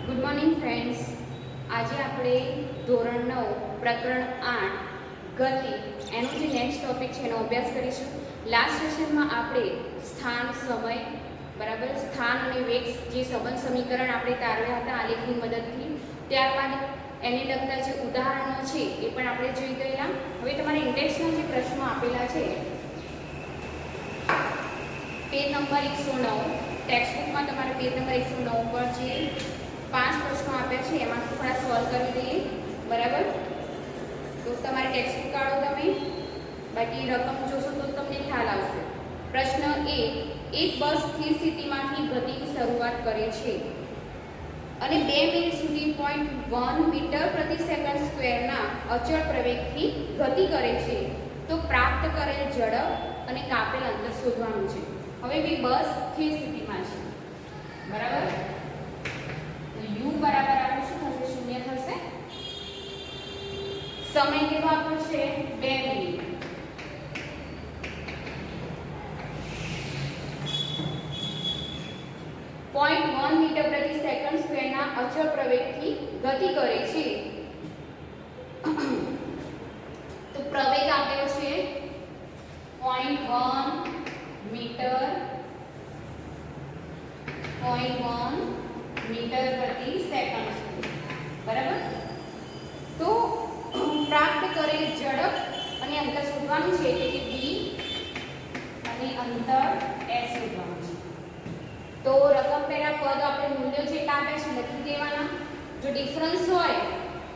Good morning friends. આજે આપણે ધોરણ 9 પ્રકરણ 8 ગતિ એનો જે નેક્સ્ટ ટોપિક છે એનો અભ્યાસ કરીશું. લાસ્ટ સેશનમાં આપણે સ્થાન, સમય, બરાબર, સ્થાન અને વેગ જે સંબંધ સમીકરણ આપણે તારવ્યા હતા આલેખની મદદથી. ત્યારબાદ એને લગતા જે ઉદાહરણો છે એ પણ આપણે જોઈ ગયેલા. હવે તમારા ઇન્ડેક્સના જે પ્રશ્નો આપેલા છે પેજ નંબર 109, ટેક્સ્ટબુકમાં તમારે પેજ નંબર 109 પર જે 5 પ્રશ્નો આપ્યા છે એમાં થોડા સોલ્વ કરી દઈએ, બરાબર. તો તમારે ટેક્સ્ટબુક કાઢો તમે, બાકી રકમ જોશો તો તમને ખ્યાલ આવશે. પ્રશ્ન એ, એક બસ સ્થિર સ્થિતિમાંથી ગતિની શરૂઆત કરે છે અને 2 મિનિટ સુધી 0.1 મીટર પ્રતિ સેકન્ડ સ્ક્વેરના અચળ પ્રવેગથી ગતિ કરે છે, તો પ્રાપ્ત કરેલ ઝડપ અને કાપેલ અંતર શોધવાનું છે. હવે બી બસ સ્થિર સ્થિતિમાં છે, બરાબર. તો u બરાબર આપણું શું થશે? 0 થશે. સમય કેટલો આપ્યો છે? 2 મિનિટ. .1 મીટર પ્રતિ સેકન્ડ સ્ક્વેરના અચળ પ્રવેગથી ગતિ કરે છે. તો પ્રવેગ આપેલો છે 0.1 મીટર, 0.1 મીટર પ્રતિ સેકન્ડ સ્ક્વેર, બરાબર. તો પ્રાપ્ત કરેલ ઝડપ અને અંતર શોધવાનું છે, એટલે કે v અને અંતર s શોધવાનું છે. તો રકમ પહેલા પદ આપણે મૂલ્યો જેટલા આપ્યા છે લખી દેવાના. જો ડિફરન્સ હોય,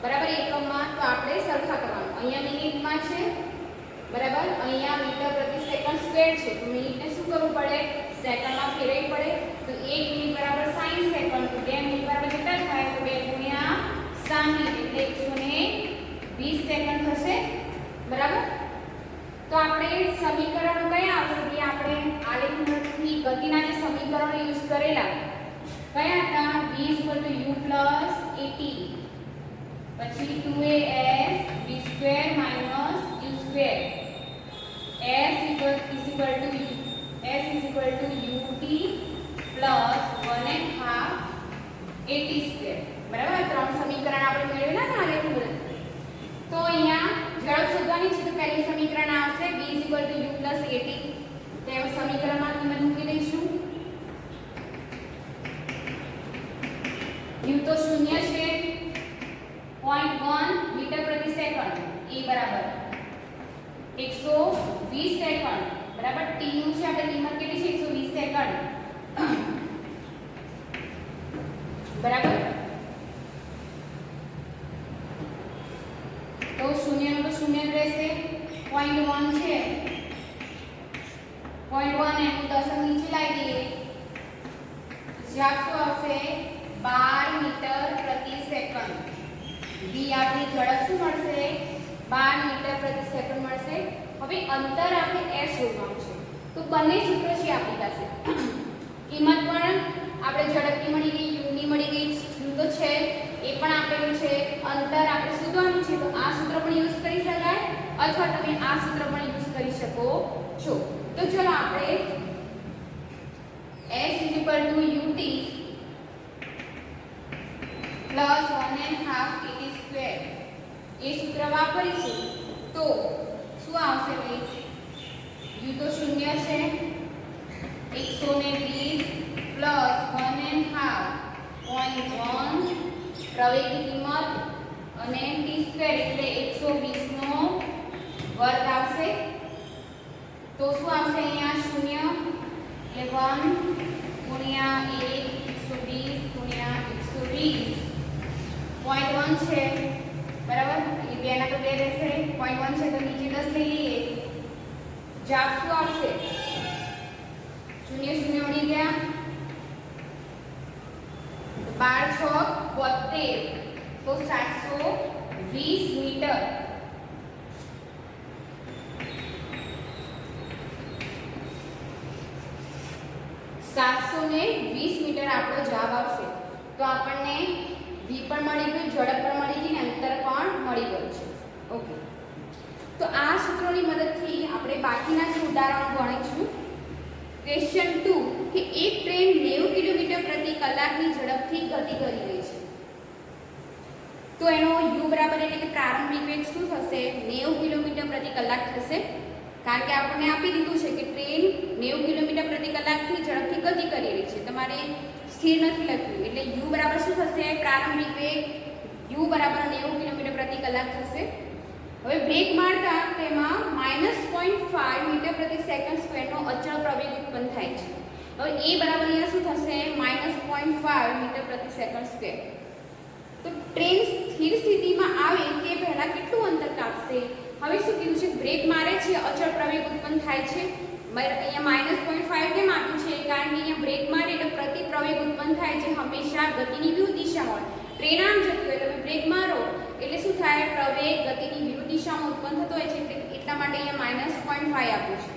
બરાબર, એકમમાં, તો આપણે સરખા કરવાનું. અહીંયા મિનિટમાં છે, બરાબર, અહીંયા મીટર પ્રતિ સેકન્ડ સ્ક્વેર છે, તો મિનિટને શું કરવું પડે? સેકન્ડમાં ફેરવવી પડે. તો 1 મિનિટ બરાબર 60 સેકન્ડ, તો 2 મિનિટ બરાબર કેટલા થાય? તો 2 ગુણ્યા 60 એટલે 120 સેકન્ડ થશે, બરાબર. તો આપણે સમીકરણો કયા આવશે? જે આપણે આલેખમાંથી ગતિના જે સમીકરણો યુઝ કરેલા કયા હતા? v = u + at, પછી 2as v² - u², s = ut + 1/2 at², બરાબર. ત્રણ સમીકરણ આપણે મેળવેલા ને આલેખની મદદથી. તો અહીંયા ઝડપ શોધવાની છે, તો પહેલું સમીકરણ આવશે v = u + at. તો એ સમીકરણમાં કિંમત મૂકી દઈશું. u તો 0 છે, 0.1 મીટર પ્રતિ સેકન્ડ, a બરાબર 120 સેકન્ડ, બરાબર. t નું છે આપણે કિંમત કેટલી છે? 120 સેકન્ડ, બરાબર. તો 0 નું તો 0 રહેશે. 0.1 છે, 0.1 એનું દશક નીચે લાવી દઈએ, જવાબ શું આવશે? 12 મીટર પ્રતિ સેકન્ડ. v આપણી ઝડપ શું મળશે? 12 મીટર પ્રતિ સેકન્ડ મળશે. હવે અંતર આપણે s શોધવાનું છે. તો બંને સૂત્રો છે આપણી પાસે. કિંમત પણ આપણે ઝડપની મળી ગઈ, u ની મળી ગઈ, u તો છે એ પણ આપેલું છે. અંતર આપણે શોધવાનું છે, તો આ સૂત્ર પણ યુઝ કરી શકાય અથવા તમે આ સૂત્ર પણ યુઝ કરી શકો છો. તો ચલો આપણે s = ut + 1/2 at² એ સૂત્ર વાપરીશું. તો શું આવશે ભાઈ? u તો 0 છે, 120 + 1/2 0.1 પ્રવેગની કિંમત અને t² એટલે 120 નો વર્ગ આવશે. તો શું આવશે? અહીંયા 0 એટલે 1 ગુણ્યા 1 120 ગુણ્યા 120 0.1 છે, બરાબર. એ 2 ના તો 2 રહેશે, 0.1 છે તો નીચે 10 લઈ લઈએ. જવાબ શું આવશે? 0 0 ઉડી ગયા, 12 6 72, તો 720 મીટર. આપણો જવાબ આવશે. તો આપણને v પણ મળી ગયું, ઝડપ પણ મળી ગઈ ને અંતર પણ મળી ગયું છે. ઓકે, તો આ સૂત્રોની મદદથી આપણે બાકીના જે ઉદાહરણો ગણીશું. ક્વેશ્ચન 2 કે એક ટ્રેન 90 કિલોમીટર પ્રતિ કલાકની ઝડપથી ગતિ કરી રહી છે, તો એનો u બરાબર એટલે કે પ્રારંભિક વેગ શું થશે? 90 કિલોમીટર પ્રતિ કલાક થશે, કારણ કે આપણને આપી દીધું છે કે ટ્રેન 90 કિલોમીટર પ્રતિ કલાકથી ઝડપથી ગતિ કરી રહી છે, તમારે સ્થિર નથી લખ્યું એટલે u બરાબર શું થશે? પ્રારંભિક વેગ u બરાબર 90 કિલોમીટર પ્રતિ કલાક થશે. હવે બ્રેક મારતા તેમાં -0.5 મીટર પ્રતિ સેકન્ડ સ્ક્વેરનો અચળ પ્રવેગ ઉત્પન્ન થાય છે. હવે a બરાબર અહીંયા શું થશે? -0.5 મીટર પ્રતિ સેકન્ડ સ્ક્વેર. તો ટ્રેન સ્થિર સ્થિતિમાં આવે તે પહેલા કેટલું અંતર કાપશે? હવે શું કીધું છે? બ્રેક મારે છે, અચળ પ્રવેગ ઉત્પન્ન થાય છે. અહીંયા -0.5 કેમ આપ્યું છે? કારણ કે અહીંયા બ્રેક મારે એટલે પ્રતિ પ્રવેગ ઉત્પન્ન થાય છે હંમેશા ગતિની વિરુદ્ધ દિશામાં. ટ્રેન આમ જતી હોય તમે બ્રેક મારો એટલે શું થાય? પ્રવેગ ગતિની વિરુદ્ધ દિશામાં ઉત્પન્ન થતો હોય છે, એટલા માટે અહીંયા -0.5 આપ્યું છે.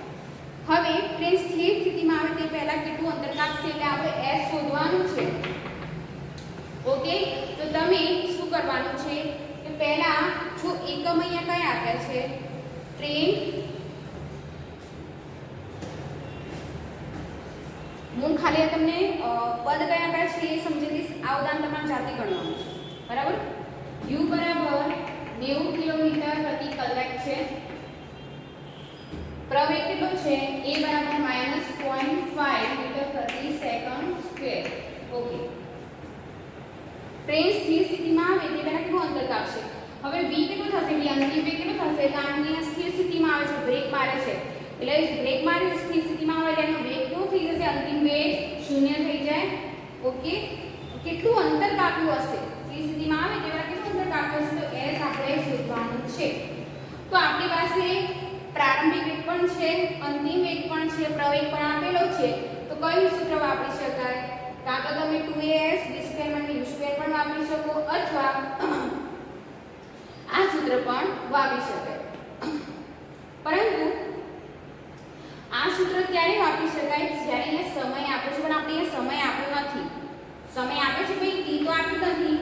હવે ટ્રેન સ્થિર સ્થિતિમાં આવે તે પહેલા કેટલું અંતર કાપશે? એટલે આપણે s શોધવાનું છે. ઓકે, તો તમે શું કરવાનું છે કે પહેલા જો એકમ અહીંયા કયા આપ્યા છે? ટ્રેન હું ખાલી તમને પદ કયા આપ્યા છે એ સમજી દઈશ. આ ઉદાહરણ તમારે જાતે ગણવાનું છે, બરાબર? u બરાબર 90 કિલોમીટર પ્રતિ કલાક છે, પ્રવેગ કેટલો છે? a બરાબર -0.5 મીટર પ્રતિ સેકન્ડ સ્ક્વેર. ઓકે, ટ્રેન સ્થિર સ્થિતિમાં આવે તે પહેલા કેટલું અંતર કાપશે? હવે v કેટલું થશે? v અંતિમ વેગ કેટલું થશે? કારણ કે સ્થિર સ્થિતિમાં આવે છે, બ્રેક મારે છે એટલે બ્રેક મારે સ્થિર સ્થિતિમાં આવે એટલે એનો વેગ કેવો થઈ જશે? અંતિમ વેગ 0 થઈ જાય. ઓકે, કેટલું અંતર કાપ્યું હશે? સ્થિર સ્થિતિમાં આવે તે પહેલા કેટલું અંતર કાપ્યું હશે? તો s આપણે શોધવાનું છે. તો આપણી પાસે પ્રારંભિક વેગ પણ છે, અંતિમ વેગ પણ છે, પ્રવેગ પણ આપેલો છે, તો કયું સૂત્ર વાપરી શકાય? કાં તો તમે 2as v² u² પણ વાપરી શકો અથવા આ સૂત્ર પણ વાપરી શકાય. પરંતુ આ સૂત્ર ત્યારે વાપરી શકાય જ્યારે અહીંયા સમય આપ્યો છે, પણ આપણે અહીંયા સમય આપ્યો નથી. સમય આપ્યો છે ભાઈ, t તો આપ્યું નથી,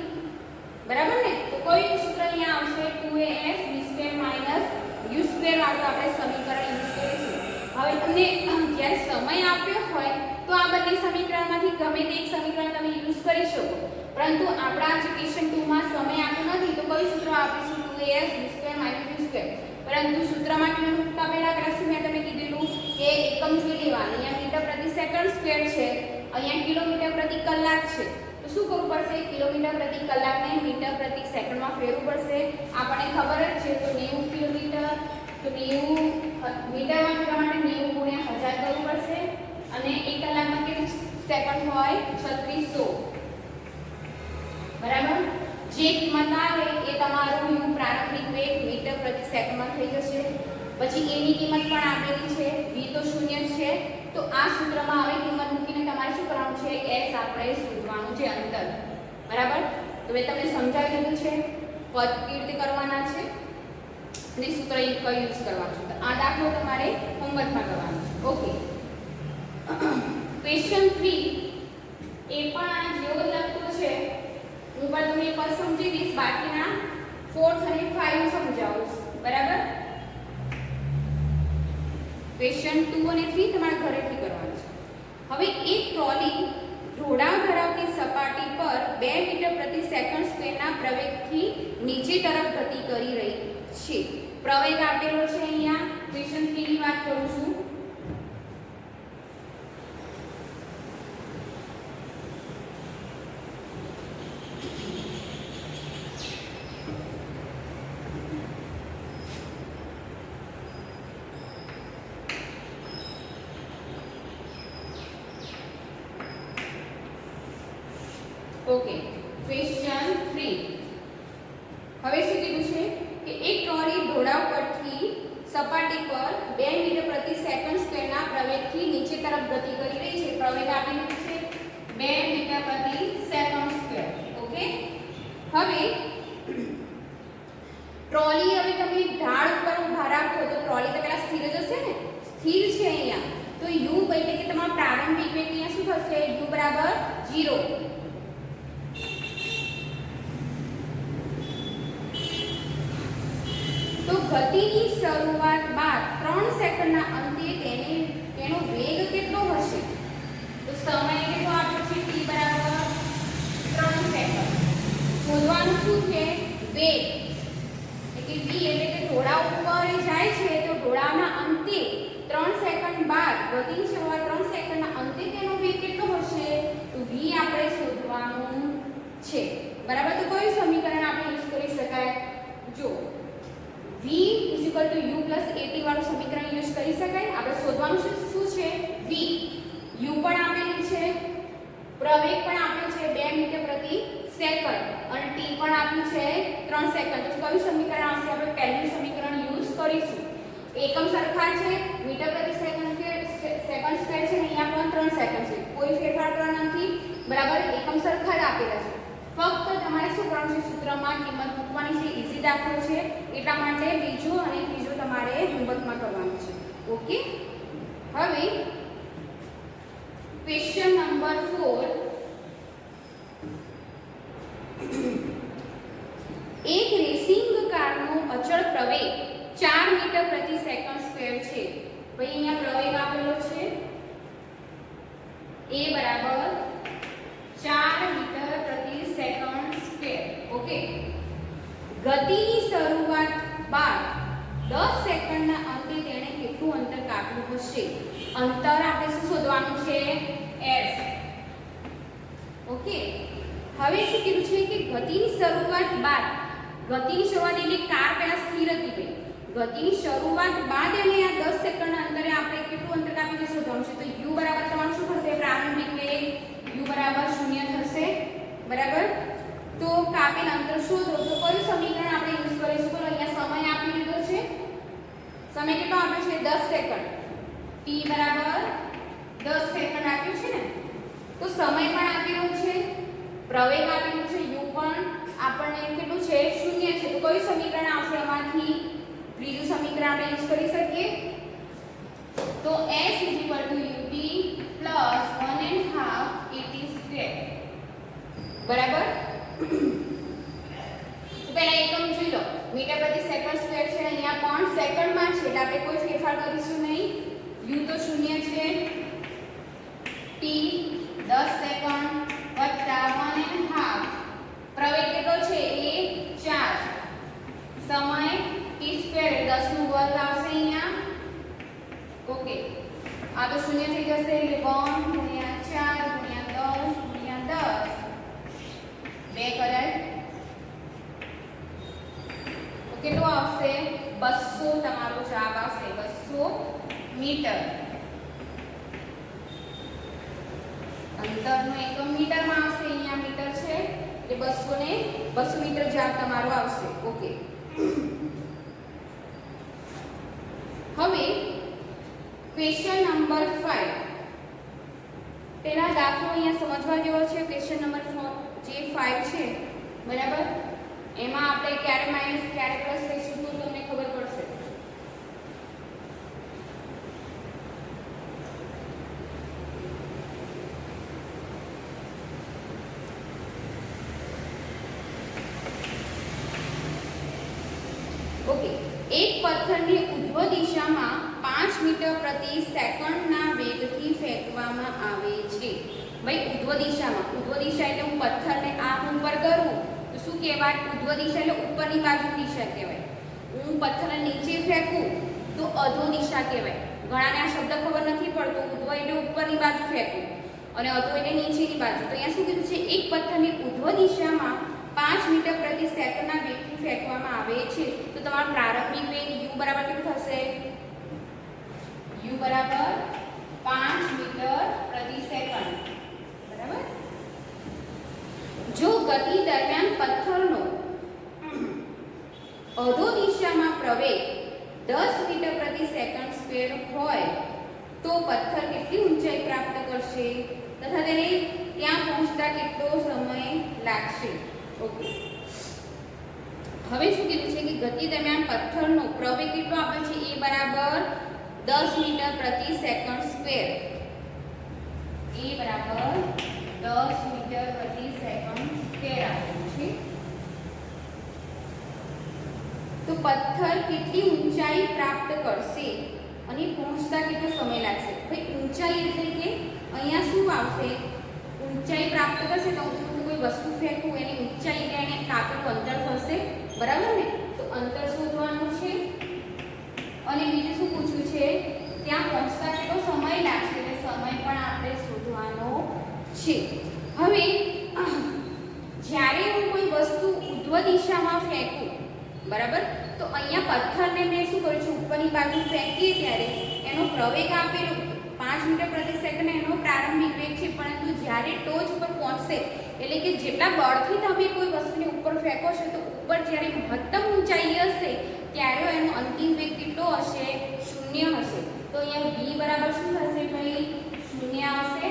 બરાબર ને? તો કોઈ સૂત્ર અહીંયા આવશે 2as v² u² વાળું આપણે સમીકરણ યુઝ કરીશું. હવે તમને જ્યારે સમય આપ્યો હોય તો આ બંને સમીકરણમાંથી ગમે તે એક સમીકરણ તમે યુઝ કરી શકો, પરંતુ આપણા જે ક્વેશ્ચન 2 માં સમય આપ્યો નથી તો કઈ સૂત્ર આપીશું? 2as v² u². પરંતુ સૂત્રમાં કેવું પહેલા ક્લાસમાં મેં તમને કીધેલું કે એકમ જોઈ લેવાનું. અહીંયા મીટર પ્રતિ સેકન્ડ સ્ક્વેર છે, અહીંયા કિલોમીટર પ્રતિ કલાક છે, તો શું કરવું પડશે? કિલોમીટર પ્રતિ કલાકને મીટર પ્રતિ સેકન્ડમાં ફેરવવું પડશે. આપણને ખબર જ છે તો 90 કિલોમીટર તો 90 મીટરમાં ફેરવવા માટે 90 ગુણ્યા 1000 કરવું પડશે અને 1 કલાકમાં કેટલી સેકન્ડ હોય? 3600. બરાબર? જે કિંમત આવે એ તમારું u પ્રારંભિક વેગ મીટર પ્રતિ સેકન્ડમાં થઈ જશે. પછી a ની કિંમત પણ આપેલી છે, v તો 0 છે, તો આ સૂત્રમાં હવે કિંમત મૂકીને તમારે શું કરવાનું છે? s આપણે શોધવાનું છે, અંતર. બરાબર? તો મેં તમને સમજાવી દીધું છે પદ કેવી રીતે કરવાના છે અને સૂત્ર કયું યુઝ કરવાનું છે. આ દાખલો તમારે હોમવર્કમાં કરવાનો છે. ઓકે, ક્વેશ્ચન 3 એ પણ આ જેવો જ લખતો છે. હું પણ તમને એક સમજી દઈશ, બાકીના 4th અને 5 સમજાવું. બરાબર? ક્વેશ્ચન 2 અને 3 તમારે ઘરેથી કરવાનું છે. હવે એક ટ્રોલી ઢોળાવ ધરાવતી સપાટી પર 2 મીટર પ્રતિ સેકન્ડ સ્ક્વેરના પ્રવેગથી નીચે તરફ ગતિ કરી રહી છે. પ્રવેગ આપેલો છે અહીંયા. ક્વેશ્ચન 3 ની વાત કરું છું. ઓકે, ક્વેશ્ચન 3 હવે શું કીધું છે કે એક ટ્રોલી ઢોળાવ પરથી સપાટી પર 2 મીટર પ્રતિ સેકન્ડ સ્ક્વેરના પ્રવેગથી નીચે તરફ ગતિ કરી રહી છે. પ્રવેગ આપેલું છે 2 મીટર પ્રતિ સેકન્ડ સ્ક્વેર. ઓકે, હવે ટ્રોલી હવે તમે ઢાળ ઉપર ઊભા રાખો તો ટ્રોલી તો પહેલા સ્થિર જ હશે ને? સ્થિર છે અહીંયા, તો u એટલે કે તમારો પ્રારંભિક વેગ અહીંયા શું થશે? u બરાબર 0. તો ગતિની શરૂઆત બાદ 3 સેકન્ડના અંતે તેનો વેગ કેટલો હશે? તો વેગ એટલે v એટલે કે ઢોળા ઉપર જાય છે તો ઢોળાના અંતે 3 સેકન્ડ બાદ ગતિની શરૂઆત 3 સેકન્ડના અંતે તેનો વેગ કેટલો હશે તો v આપણે શોધવાનું છે બરાબર તો કયું સમીકરણ આપણે યુઝ કરી શકાય જો v u + at વાળું સમીકરણ યુઝ કરી શકાય આપણે શોધવાનું શું છે v u પણ આપેલું છે પ્રવેગ પણ આપ્યો છે 2 મીટર પ્રતિ સેકન્ડ અને t પણ આપ્યું છે 3 સેકન્ડ તો કયું સમીકરણ આવશે આપણે પહેલું સમીકરણ યુઝ કરીશું એકમ સરખા છે મીટર પ્રતિ સેકન્ડ કે સેકન્ડ સ્ક્વેર છે અહીંયા પણ 3 સેકન્ડ છે કોઈ ફેરફાર કરવાનો નથી બરાબર એકમ સરખા જ આપેલા છે ફક્ત તમારે શું કરવાનું છે સૂત્રમાં કિંમત મૂકવાની છે ઈઝી દાખલો છે એટલા માટે બીજો અને ત્રીજો તમારે હોમવર્કમાં કરવાનું છે ઓકે હવે ક્વેશ્ચન નંબર 4 એક રેસિંગ કારનો અચળ પ્રવેગ 4 મીટર પ્રતિ સેકન્ડ સ્ક્વેર છે ભાઈ અહીંયા પ્રવેગ આપેલો છે a બરાબર 4 મીટર પ્રતિ સેકન્ડ સ્ક્વેર ઓકે ગતિની શરૂઆત બાદ 10 સેકન્ડના અંતે તેણે કેટલું અંતર કાપ્યું હશે અંતર આપણે શું શોધવાનું છે s ઓકે હવે શું કીધું છે કે ગતિની શરૂઆત બાદ ગતિની શરૂઆત એટલે કાર પહેલા સ્થિર હતી ભાઈ ગતિની શરૂઆત બાદ એને આ 10 સેકન્ડના અંતરે આપણે કેટલું અંતર કાપી જશે શોધવાનું છે તો u બરાબર તમારું શું થશે પ્રારંભિક વેગ u બરાબર 0 થશે બરાબર તો કાપેલ અંતર શોધો તો કયું સમીકરણ આપણે યુઝ કરીશું બોલો અહીંયા સમય આપી દીધો છે સમય કેટલો આપ્યો છે 10 સેકન્ડ t બરાબર 10 સેકન્ડ આપ્યું છે ને તો સમય પણ આપેલો છે પ્રવેગ આપેલું છે u પણ આપણને કેટલું છે 0 છે તો કયું સમીકરણ આવશે આમાંથી ત્રીજું સમીકરણ આપણે યુઝ કરી શકીએ તો s ut + 1/2 at² બરાબર તો પહેલા એકમ જોઈ લો મીટર પ્રતિ સેકન્ડ સ્ક્વેર છે અહીંયા પણ સેકન્ડમાં છે એટલે આપણે કોઈ ફેરફાર કરીશું નહીં u તો 0 છે t 10 સેકન્ડ વત્તા 1/2 પ્રવેગ કેટલો છે એ 4 સમય t² 10 નું વર્ગ આવશે અહીંયા ઓકે આ તો 0 થઈ જશે એટલે 1 * 4 * 10 * 10 2 કરાય તો કેટલો આવશે 200 તમારો જવાબ આવશે 200 મીટર અંતરનો એકમ મીટરમાં આવશે અહીંયા મીટર છે એટલે 200 મીટર જવાબ તમારો આવશે ઓકે હવે ક્વેશ્ચન નંબર 5 પેલા દાખલો અહીંયા સમજવા જેવો છે ક્વેશ્ચન નંબર 4 જે 5 છે બરાબર એમાં આપણે ક્યારે માઈનસ ક્યારે પ્લસ લઈશું તો તમને ખબર પડશે ઓકે એક પથ્થરને ઉધ્વ દિશામાં 5 મીટર પ્રતિ સેકન્ડના વેગથી ફેંકવામાં આવે છે ભાઈ ઉધ્વ દિશા એટલે હું પથ્થરને આમ ઉપર કરું તો શું કહેવાય ઉધ્વ દિશા એટલે ઉપરની બાજુ દિશા કહેવાય હું પથ્થરને નીચે ફેંકું તો અધો દિશા કહેવાય ઘણાને આ શબ્દ ખબર નથી પડતો ઉધ્વ એટલે ઉપરની બાજુ ફેંકું અને અધો એટલે નીચેની બાજુ તો અહીંયા શું કીધું છે એક પથ્થરને ઉધ્વ દિશામાં 5 મીટર પ્રતિ સેકન્ડના વેગથી ફેંકવામાં આવે છે તો તમારો પ્રારંભિક વેગ u બરાબર કેટલું થશે u બરાબર 5 મીટર પ્રતિ સેકન્ડ બરાબર જો ગતિ દરમિયાન પથ્થરનો અધો દિશામાં પ્રવેગ 10 મીટર પ્રતિ સેકન્ડ સ્ક્વેર હોય તો પથ્થર કેટલી ઊંચાઈ પ્રાપ્ત કરશે તથા તેને ત્યાં પહોંચતા કેટલો સમય લાગશે ઓકે હવે શું કીધું છે કે ગતિ દરમિયાન પથ્થરનો પ્રવેગ કેટલો આપે છે a બરાબર 10 મીટર પ્રતિ સેકન્ડ સ્ક્વેર a બરાબર 10 મીટર પ્રતિ સેકન્ડ સ્ક્વેર આપેલું છે તો પથ્થર કેટલી ઊંચાઈ પ્રાપ્ત કરશે અને પહોંચતા કેટલો સમય લાગશે ભાઈ ઊંચાઈ એટલે કે અહીંયા શું આવશે ઊંચાઈ પ્રાપ્ત કરશે તો હું કોઈ વસ્તુ ફેંકું એની ઊંચાઈ એટલે એને કાપેલું અંતર થશે બરાબર ને? તો અંતર શોધવાનું છે અને બીજું શું પૂછ્યું છે, ત્યાં પહોંચતા કેટલો સમય લાગશે, એટલે સમય પણ આપણે શોધવાનો છે. હવે જ્યારે હું કોઈ વસ્તુ ઉધ્વ દિશામાં ફેંકું, બરાબર, તો અહીંયા પથ્થરને મેં શું કર્યું છે, ઉપરની બાજુ ફેંકીએ ત્યારે એનો પ્રવેગ આપેલો 5 મીટર પ્રતિ સેકન્ડ એનો પ્રારંભિક વેગ છે, પરંતુ જ્યારે ટોચ પર પહોંચશે એટલે કે જેટલા બળથી તમે કોઈ વસ્તુને ઉપર ફેંકો છો તો ઉપર જ્યારે મહત્તમ ઊંચાઈ હશે ત્યારે એનો અંતિમ વેગ કેટલો હશે, 0 હશે. તો અહીંયા v બરાબર શું થશે ભાઈ, 0 આવશે.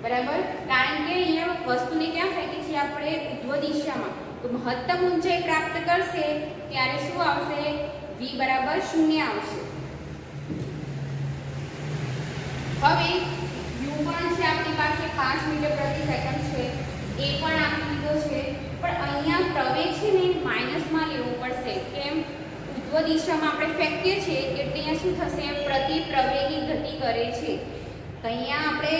બરાબર, કારણ કે અહીંયા વસ્તુને ક્યાં ફેંકી છે આપણે, ઉધ્વ દિશામાં. તો મહત્તમ ઊંચાઈ પ્રાપ્ત કરશે ત્યારે શું આવશે, v બરાબર 0 આવશે. હવે u પણ છે આપણી પાસે 5 મીટર પ્રતિ સેકન્ડ છે, એ પણ આપી દીધો છે, પણ અહીંયા પ્રવેગ છે ને માઇનસમાં લેવું પડશે. કેમ, ઉધ્વ દિશામાં આપણે ફેંકીએ છીએ એટલે અહીંયા શું થશે, પ્રતિ પ્રવેગી ગતિ કરે છે. તો અહીંયા આપણે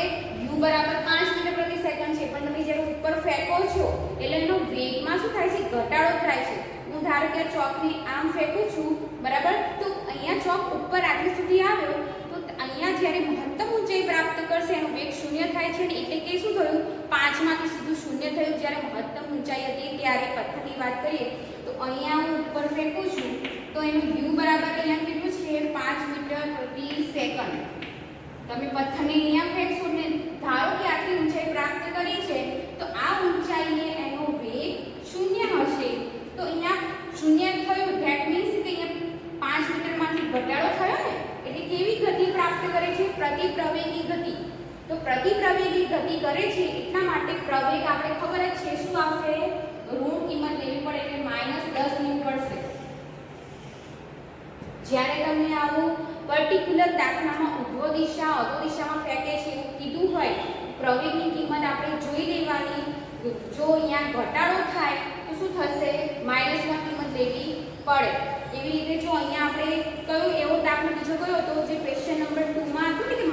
u બરાબર 5 મીટર પ્રતિ સેકન્ડ છે, પણ તમે જ્યારે ઉપર ફેંકો છો એટલે એનો વેગમાં શું થાય છે, ઘટાડો થાય છે. હું ધારો કે ચોકને આમ ફેંકું છું, બરાબર, તો અહીંયા ચોક ઉપર આટલી સુધી આવ્યો, તો અહીંયા જ્યારે મહત્તમ ઊંચાઈ પ્રાપ્ત કરશે એનો વેગ 0 થાય છે ને, એટલે કે શું થયું, 5 માંથી સીધું 0 થયું. જ્યારે મહત્તમ ઊંચાઈ હતી ત્યારે પથ્થરની વાત કરીએ તો અહીંયા હું ઉપર ફેંકું છું તો એનું u બરાબર અહીંયા કેટલું છે, 5 મીટર પ્રતિ સેકન્ડ. તમે પથ્થરને અહીંયા ફેંકશો ને, ધારો કે આટલી ઊંચાઈ પ્રાપ્ત કરી છે, તો આ ઊંચાઈએ એનો વેગ 0 હશે. તો અહીંયા 0 થયું, ધેટ મીન્સ કે અહીંયા 5 મીટરમાંથી ઘટાડો થયો ને, એટલે કેવી ગતિ પ્રાપ્ત કરે છે, પ્રતિપ્રવેગી ગતિ. તો પ્રતિપ્રવેગી ગતિ કરે છે એટલા માટે પ્રવેગ આપણે ખબર જ છે શું આવશે, ઋણ કિંમત લેવી પડે એટલે -10 લેવું પડશે. જ્યારે તમને આવું પર્ટિક્યુલર દાખલામાં ઉધ્વ દિશા અધો દિશામાં ફેંકે છે એવું કીધું હોય, પ્રવેગની કિંમત આપણે જોઈ લેવાની. જો અહીંયા ઘટાડો થાય તો શું થશે, -1 કિંમત લેવી પડે. એવી રીતે જો અહીંયા આપણે કયો એવો દાખલો બીજો કયો હતો જે ક્વેશ્ચન નંબર 2 માં હતું ને કે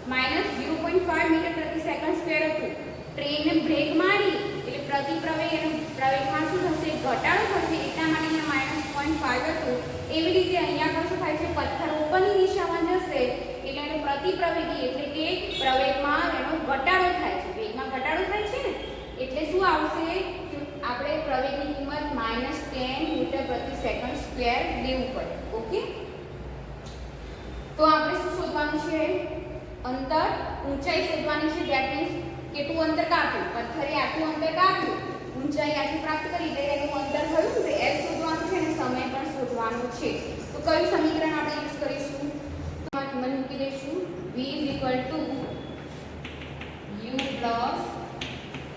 -0.5 મીટર પ્રતિ સેકન્ડ સ્ક્વેર હતું. ટ્રેનને બ્રેક મારી એટલે પ્રતિપ્રવેગ એનો પ્રવેગમાં શું થશે, ઘટાડો થશે, એટલા માટે અહીંયા -0.5 હતું. એવી રીતે અહીંયા પણ શું થાય છે, પથ્થર ઉપરની દિશામાં જશે એટલે એનો પ્રતિપ્રવેગી એટલે કે પ્રવેગમાં એનો ઘટાડો થાય છે, વેગમાં ઘટાડો થાય છે ને, એટલે શું આવશે, આપણે પ્રવેગની કિંમત -10 મીટર પ્રતિ સેકન્ડ સ્ક્વેર લેવું પડે. ઓકે, તો આપણે શું શોધવાનું છે, અંતર, ઊંચાઈ શોધવાની છે. ધેટ મીન્સ કેટલું અંતર કાપ્યું, પથ્થરે આટલું અંતર કાપ્યું, ઊંચાઈ આટલી પ્રાપ્ત કરી એટલે એનું અંતર થયું, તો s શોધવાનું છે અને સમય પણ શોધવાનો છે. તો કયું સમીકરણ આપણે યુઝ કરીશું, કિંમત મૂકી દઈશું, v u plus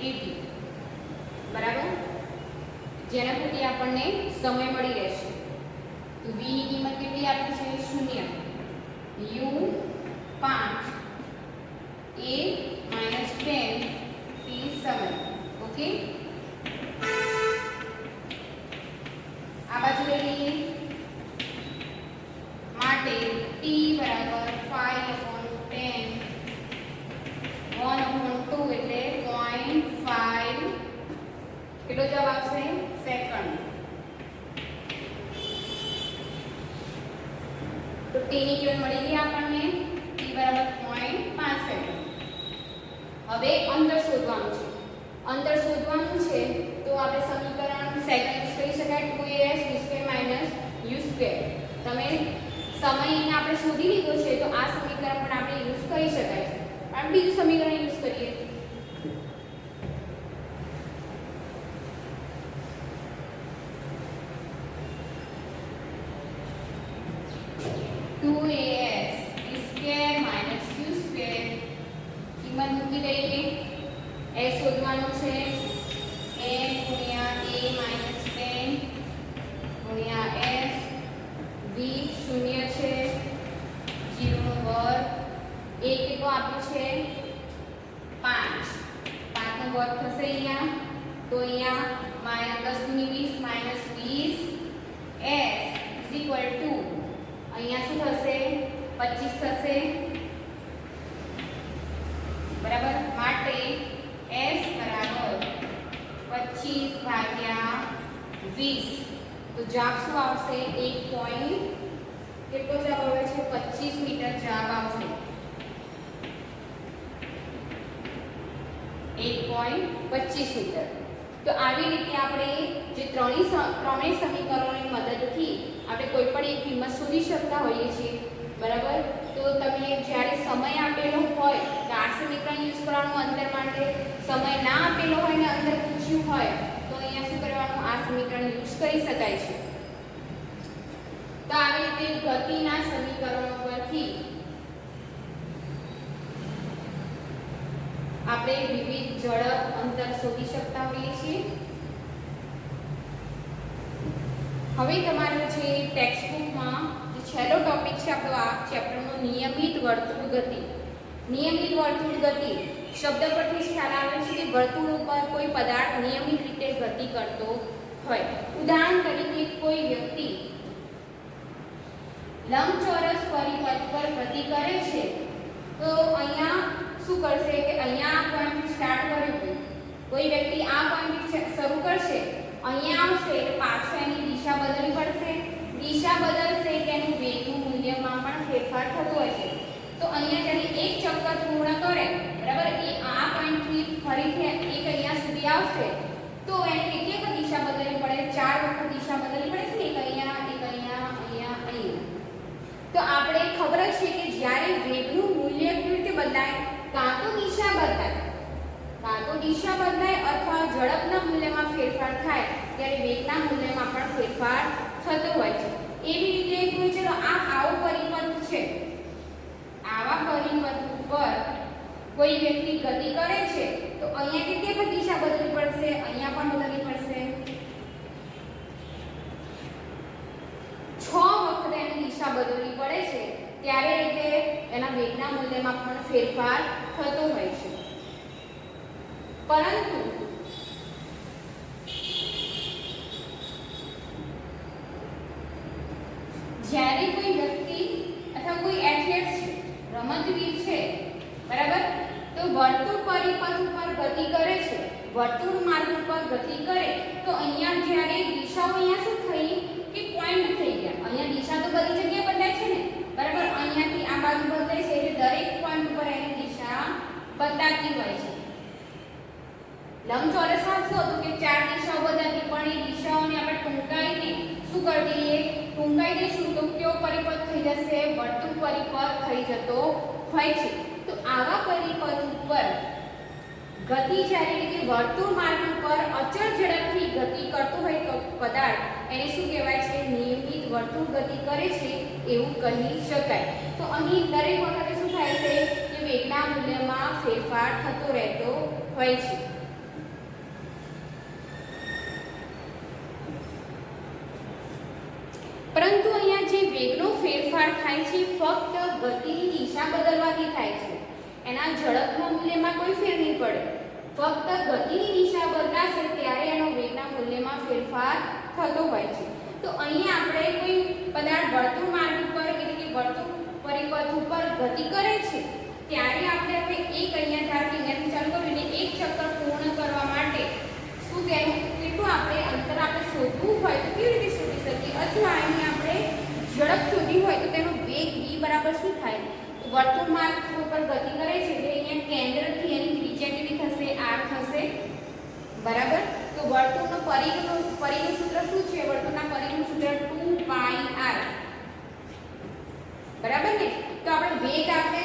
at, બરાબર, જેના પરથી આપણને સમય મળી રહેશે. તો v ની કિંમત કેટલી આપી છે, 0, u 5, a -10 t સમય. ઓકે, આ બાજુ લઈ લઈએ, માટે t બરાબર 5/10 1/2 એટલે 0.5 કેટલો જવાબ આવશે, સેકન્ડ. તો t ની કિંમત મળી ગઈ આપણને, t બરાબર 0.5 સેકન્ડ. હવે અંતર શોધવાનું છે. અંતર શોધવાનું છે તો આપણે સમીકરણ સેકન્ડ યુઝ કરી શકાય, 2as v2 - u2. તમે સમય અહીંયા આપણે શોધી લીધો છે તો આ સમીકરણ પણ આપણે યુઝ કરી શકાય છે. આપણે બીજું સમીકરણ યુઝ કરીએ, કિંમત મૂકી દઈએ. s શોધવાનું છે, a ગુણ્યા a -10 ગુણ્યા s, v 0 છે, 0 નો વર્ગ, a કેટલો આપ્યું છે, 5, 5 નો વર્ગ થશે અહીંયા, તો અહીંયા -10 × 20 -20 s અહીંયા શું થશે, 25 થશે, બરાબર. માટે s બરાબર 25 ભાગ્યા v 20. તો જવાબ શું આવશે? 1 પોઈન્ટ કેટલો જવાબ આવે છે? 25 મીટર જવાબ આવશે. 1.25 મીટર. તો આવી રીતે આપણે જે ત્રણેય સમીકરણોની મદદથી આપણે કોઈ પણ એક કિંમત શોધી શકતા હોઈએ છીએ. બરાબર. તો તમે જ્યારે સમય આપેલો હોય તો આ સમીકરણ યુઝ કરવાનું અંતર માટે, સમય ના આપેલો હોય ને અંતર પૂછ્યું હોય તો અહીંયા શું કરવાનું? આ સમીકરણ યુઝ કરી શકાય છે. તો આવી રીતે ગતિના સમીકરણો પરથી આપણે વિવિધ ઝડપ અંતર શોધી શકતા હોઈએ છીએ. હવે તમારું જે ટેક્સ્ટ બુકમાં જે છેલ્લો ટોપિક છે આપણો આ ચેપ્ટરનો નિયમિત વર્તુળ ગતિ. નિયમિત વર્તુળ ગતિ શબ્દ પરથી જ ખ્યાલ આવે છે કે વર્તુળ ઉપર કોઈ પદાર્થ નિયમિત રીતે ગતિ કરતો હોય. ઉદાહરણ તરીકે કોઈ વ્યક્તિ લંબચોરસ પરિપથ પર ગતિ કરે છે તો અહીંયા શું કરશે કે અહીંયા આ પોઈન્ટથી સ્ટાર્ટ કર્યું, કોઈ વ્યક્તિ આ પોઈન્ટથી શરૂ કરશે, અહીંયા આવશે એટલે પાછો એની દિશા બદલવી પડશે. દિશા બદલશે કે એનું વેગનું મૂલ્યમાં પણ ફેરફાર થતો હોય છે. તો અહીંયા જ્યારે એક ચક્કર પૂર્ણ કરે, બરાબર, એ આ પોઈન્ટથી ફરીથી એક અહીંયા સુધી આવશે તો એને કેટલી વખત દિશા બદલવી પડે? 4 વખત દિશા બદલવી પડે છે ને, એક અહીંયા, એક અહીંયા, અહીંયા, અહીંયા. તો આપણે ખબર જ છે કે જ્યારે વેગનું મૂલ્ય કેવી રીતે બદલાય? કાં તો દિશા બદલાય અથવા ઝડપના મૂલ્યમાં ફેરફાર થાય ત્યારે વેગના મૂલ્યમાં પણ ફેરફાર થતો હોય છે. એવી રીતે કોઈ ચલો આવો પરિપથ છે, આવા પરિપથ ઉપર કોઈ વ્યક્તિ ગતિ કરે છે તો અહીંયા કેટલી વખત દિશા બદલવી પડશે? અહીંયા પણ બદલવી પડશે. 6 વખત એની દિશા બદલવી પડે છે ત્યારે એટલે એના વેગના મૂલ્યમાં પણ ફેરફાર થતો હોય છે. પરંતુ જ્યારે કોઈ વ્યક્તિ અથવા કોઈ એથ્લેટ છે, રમતવીર છે, બરાબર, તો વર્તુળ પરિપથ ઉપર ગતિ કરે છે, વર્તુળ માર્ગ ઉપર ગતિ કરે તો અહીંયા જ્યારે દિશાઓ અહીંયા શું થઈ કે પોઈન્ટ થઈ ગયા. અહીંયા દિશા તો બધી જગ્યાએ બદલાય છે ને, બરાબર. અહીંયાથી આ બાજુ બદલાય છે એટલે દરેક પોઈન્ટ ઉપર એની દિશા બદલાતી હોય છે. લંબચોરસ હાથસો તો કે 4 દિશાઓ બદલાતી, પણ એ દિશાઓને આપણે ટૂંકાઈને શું કરી દઈએ? ટૂંકાઈ દઈશું તો કેવો પરિપથ થઈ જશે? વર્તુળ પરિપથ થઈ જતો હોય છે. તો આવા પરિપથ ઉપર ગતિ જ્યારે કે વર્તુળ માર્ગ ઉપર અચળ ઝડપથી ગતિ કરતો હોય તો પદાર્થ એને શું કહેવાય છે? નિયમિત વર્તુળ ગતિ કરે છે એવું કહી શકાય. તો અહીં દરેક વખતે શું થાય છે કે વેગના મૂલ્યમાં ફેરફાર થતો રહેતો હોય છે. પરંતુ અહીંયા જે વેગનો ફેરફાર થાય છે ફક્ત ગતિની દિશા બદલવાથી થાય છે. એના ઝડપના મૂલ્યમાં કોઈ ફેર નહીં પડે. ફક્ત ગતિની દિશા બદલાશે ત્યારે એનો વેગના મૂલ્યમાં ફેરફાર થતો હોય છે. તો અહીંયા આપણે કોઈ પદાર્થ વર્તુળ માર્ગ ઉપર એટલે કે વર્તુળ પરિપથ ઉપર ગતિ કરે છે ત્યારે આપણે હવે એક અહીંયા ધારો કે અહીંયાથી ચાલુ કર્યું એટલે એક ચક્કર પૂર્ણ કરવા માટે શું તેનું કેટલું આપણે અંતર આપણે શોધવું હોય તો કેવી રીતે શોધી શકીએ? અથવા અહીં આપણે ઝડપ શોધવી હોય તો તેનો વેગ v બરાબર શું થાય? વર્તુળ માર્ગ ઉપર ગતિ કરે છે એટલે અહીંયા કેન્દ્રથી એની ત્રિજ્યા કેટલી થશે? r થશે, બરાબર. તો વર્તુળનો પરિઘનું સૂત્ર શું છે? વર્તુળના પરિઘનું સૂત્ર 2πr, બરાબર ને. તો આપણે વેગ આપણે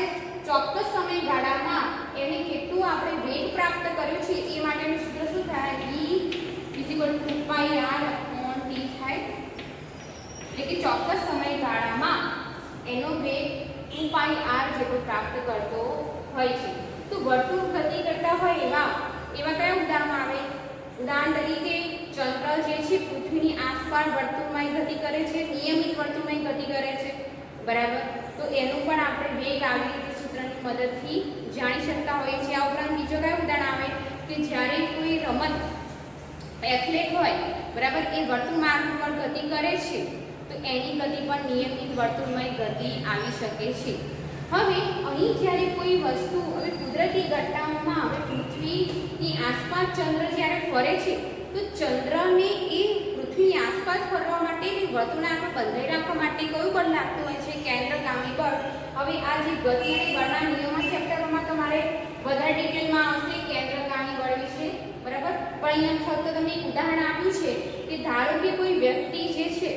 ચોક્કસ સમયગાળામાં એને કેટલું આપણે વેગ પ્રાપ્ત કર્યો છે એ માટેનું સૂત્ર શું થાય? v = 2πr/t થાય. એટલે કે ચોક્કસ સમયગાળામાં એનો વેગ 2πr જેટલો પ્રાપ્ત કરતો હોય છે. તો વર્તુળ ગતિ કરતા હોય એવા કયા ઉદાહરણો આવે? ઉદાહરણ તરીકે ચંદ્ર જે છે પૃથ્વીની આસપાસ વર્તુળમાં ગતિ કરે છે, નિયમિત વર્તુળમાં ગતિ કરે છે, બરાબર. તો એનું પણ આપણે વેગ આવી રીતે સૂત્રની મદદથી જાણી શકતા હોઈએ છીએ. આ ઉપરાંત બીજો કયું ઉદાહરણ આવે કે જ્યારે કોઈ રમત એથ્લેટ હોય, બરાબર, એ વર્તુળ માર્ગ પર ગતિ કરે છે તો એની ગતિ પણ નિયમિત વર્તુળમય ગતિ આવી શકે છે. હવે અહીં જ્યારે કોઈ વસ્તુ હવે કુદરતી ઘટનાઓમાં હવે પૃથ્વીની આસપાસ ચંદ્ર જ્યારે ફરે છે તો ચંદ્રને એ પૃથ્વીની આસપાસ ફરવા માટે કે વર્તુળને આપણે બંધાઈ રાખવા માટે કયું બળ લાગતું હોય છે? કેન્દ્રગામી બળ. હવે આ જે ગતિ અને બળના નિયમો ચેપ્ટરમાં તમારે વધારે ડિટેલમાં આવશે કેન્દ્રગામી બળ વિશે, બરાબર? પણ અહીંયા ફક્ત તમને એક ઉદાહરણ આપ્યું છે કે ધારો કે કોઈ વ્યક્તિ જે છે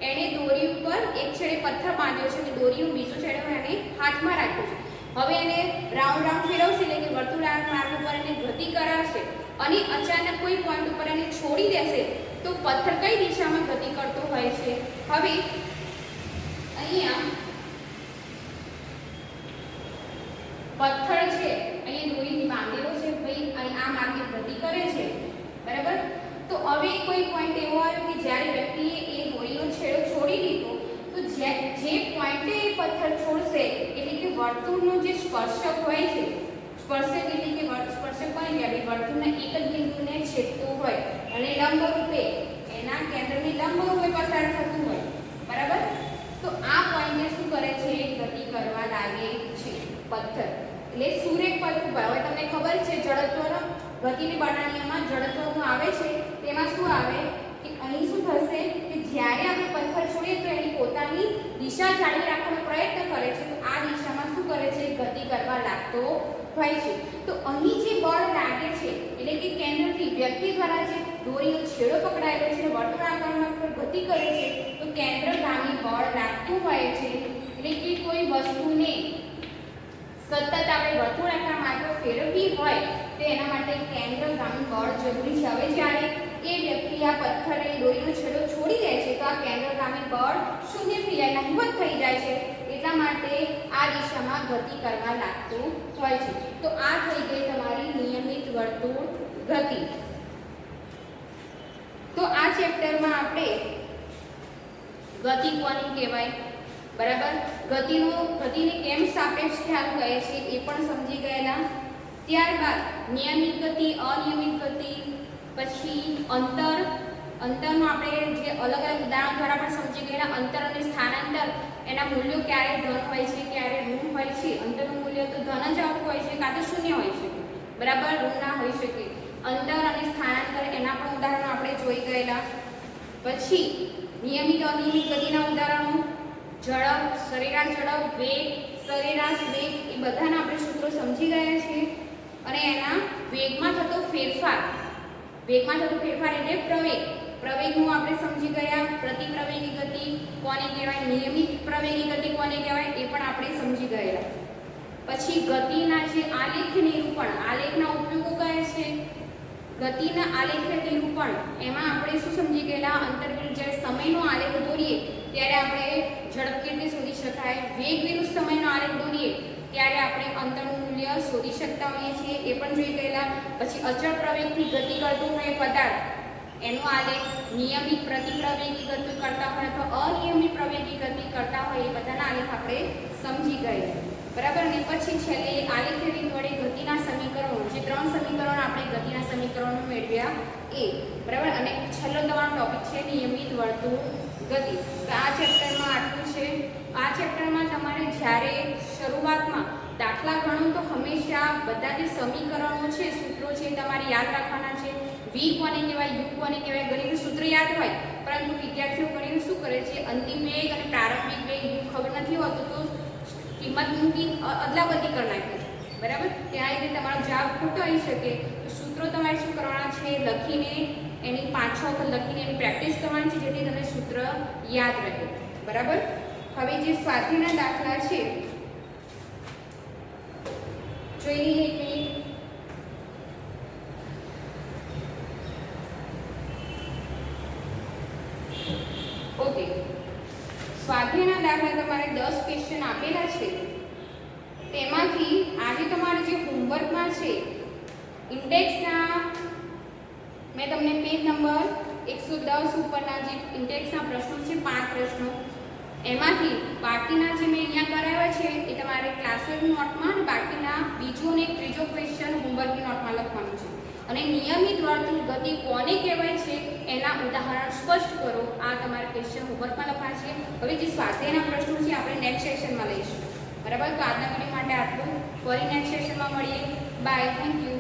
એણે દોરી ઉપર એક છેડે પથ્થર બાંધ્યો છે અને દોરીનો બીજો છેડો એને હાથમાં રાખ્યો છે. હવે એને રાઉન્ડ રાઉન્ડ ફેરવશે એટલે કે વર્તુળાકાર માર્ગ ઉપર એને ગતિ કરાવશે અને અચાનક કોઈ પોઈન્ટ ઉપર એને છોડી દેશે તો પથ્થર કઈ દિશામાં ગતિ કરતો હોય છે? હવે અહીંયા પથ્થર છે અહીંયા દોરીથી બાંધેલો છે, ભાઈ અહીં આ માર્ગે ગતિ કરે છે, બરાબર? તો હવે કોઈ પોઈન્ટ એવો આવ્યો કે જ્યારે વ્યક્તિએ એ દોરીનો છેડો છોડી દીધો તો જે પોઈન્ટે એ પથ્થર છોડશે એટલે કે વર્તુળનો જે સ્પર્શક હોય છે, સ્પર્શક એટલે કે સ્પર્શક બની ગયા વર્તુળના એક જ બિંદુને છેદતો હોય અને લંબ રૂપે એના કેન્દ્રની લંબ રૂપે પસાર થતું હોય, બરાબર? તો આ પોઈન્ટને શું કરે છે? ગતિ કરવા લાગે છે પથ્થર. એટલે સુરેખ પથ ઉપર હવે તમને ખબર છે જડત્વનો ગતિની બળના નિયમમાં જડત્વનું આવે છે, તેમાં શું આવે કે અહીં શું થશે કે જ્યારે આપણે પથ્થર છોડીએ તો એની પોતાની દિશા જાળવી રાખવાનો પ્રયત્ન કરે છે તો આ દિશામાં શું કરે છે? ગતિ કરવા લાગતો હોય છે. તો અહીં જે બળ લાગે છે એટલે કે કેન્દ્રથી વ્યક્તિ દ્વારા જે દોરીનો છેડો પકડાયેલો છે વર્તુળાકારમાં પર ગતિ કરે છે તો કેન્દ્રગામી બળ લાગતું હોય છે. એટલે કે કોઈ વસ્તુને સતત આપણે વર્તુળાકાર માર્ગ પર ફેરવવી હોય તો એના માટે કેન્દ્રગામી બળ જરૂરી છે. હવે જ્યારે એ વ્યક્તિ આ પથ્થર અને દોરીનો છેડો છોડી દે છે તો આ કેન્દ્રગામી બળ શૂન્ય થઈ જાય, નહિવત થઈ જાય છે. એટલા માટે આ દિશામાં ગતિ કરવા લાગતું હોય છે. તો આ થઈ ગઈ તમારી નિયમિત વર્તુળ ગતિ. તો આ ચેપ્ટરમાં આપણે ગતિ કોને કહેવાય, બરાબર? ગતિને કેમ સાપેક્ષ ખ્યાલ કહે છે એ પણ સમજી ગયેલા. ત્યારબાદ નિયમિત ગતિ, અનિયમિત ગતિ, પછી અંતરનું આપણે જે અલગ અલગ ઉદાહરણ દ્વારા પણ સમજી ગયેલા. અંતર અને સ્થાનાંતર એના મૂલ્યો ક્યારે ધન હોય છે ક્યારે ઋણ હોય છે. અંતરનું મૂલ્ય તો ધન જ આવતું હોય છે કાં તો શૂન્ય હોય છે, બરાબર? ઋણ ના હોઈ શકે. અંતર અને સ્થાનાંતર એના પણ ઉદાહરણો આપણે જોઈ ગયેલા. પછી નિયમિત અનિયમિત ગતિના ઉદાહરણો ઝડપ, સરેરાશ ઝડપ, વેગ, સરેરાશ વેગ એ બધાના આપણે સૂત્રો સમજી ગયા છીએ. અને એના વેગમાં થતો ફેરફાર એટલે પ્રવેગનું આપણે સમજી ગયા. પ્રતિપ્રવેગી ગતિ કોને કહેવાય, નિયમિત પ્રવેગી ગતિ કોને કહેવાય એ પણ આપણે સમજી ગયા. પછી ગતિના જે આલેખ નિરૂપણ, આલેખના ઉપયોગો કયા છે? ગતિના આલેખ નિરૂપણ એમાં આપણે શું સમજી ગયેલા? અંતરવિરુદ્ધ જ્યારે સમયનો આલેખ દોરીએ ત્યારે આપણે ઝડપ કેટલી શોધી શકાય, વેગ વિરુદ્ધ સમયનો આલેખ દોરીએ ત્યારે આપણે અંતરનું મૂલ્ય શોધી શકતા હોઈએ છીએ, એ પણ જોઈ ગયેલા. પછી અચળ પ્રવેગથી ગતિ કરતું હોય પદાર્થ એનો આલેખ, નિયમિત પ્રતિપ્રવેગી ગતિ કરતા હોય અથવા અનિયમિત પ્રવેગી ગતિ કરતા હોય એ બધાના આલેખ આપણે સમજી ગયા, બરાબર? અને પછી છેલ્લે આલેખ રીત વડે ગતિના સમીકરણો, જે 3 સમીકરણો આપણે ગતિના સમીકરણો મેળવ્યા એ, બરાબર? અને છેલ્લો તમારો ટોપિક છે નિયમિત વર્તુળ ગતિ. તો આ ચેપ્ટરમાં આટલું છે. આ ચેપ્ટરમાં તમારે જ્યારે શરૂઆતમાં દાખલા ગણો તો હંમેશા બધા જે સમીકરણો છે, સૂત્રો છે તમારે યાદ રાખવાના છે. વી કોને કહેવાય, યુ કોને કહેવાય, ગણિતનું સૂત્ર યાદ હોય પરંતુ વિદ્યાર્થીઓ ઘણી શું કરે છે, અંતિમ વેગ અને પ્રારંભિક વેગ યુ ખબર નથી હોતું તો કિંમત મૂકી અદલાબદલી કરી નાખે છે, બરાબર? ત્યાં રીતે તમારો જવાબ ખોટો આવી શકે. સૂત્રો તમારે શું કરવાના છે? લખીને એની 5-6 વખત લખીને એની પ્રેક્ટિસ કરવાની છે જેથી તમને સૂત્ર યાદ રહે, બરાબર? હવે જે સ્વાધ્યાયના દાખલા છે જોઈ લઈએ એક મિનિટ. ઓકે, સ્વાધ્યાયના દાખલા તમારે 10 ક્વેશ્ચન આપેલા છે. તેમાંથી આજે તમારે જે હોમવર્કમાં છે ઇન્ડેક્સના, મેં તમને પેજ નંબર 110 ઉપરના જે ઇન્ડેક્સના પ્રશ્નો છે 5 પ્રશ્નો, એમાંથી બાકીના જે મેં અહીંયા કરાવ્યા છે એ તમારે ક્લાસવર્કની નોટમાં અને બાકીના બીજો અને ત્રીજો ક્વેશ્ચન હોમવર્કની નોટમાં લખવાનું છે. અને નિયમિત વર્તુળ ગતિ કોને કહેવાય છે એના ઉદાહરણ સ્પષ્ટ કરો. આ તમારે ક્વેશ્ચન હોમવર્કમાં લખવાના છે. હવે જે સ્વાધ્યાયના પ્રશ્નો છે આપણે નેક્સ્ટ સેશનમાં લઈશું, બરાબર? તો આજના વિડીયો માટે આટલું. ફરી નેક્સ્ટ સેશનમાં મળીએ. Bye, thank you.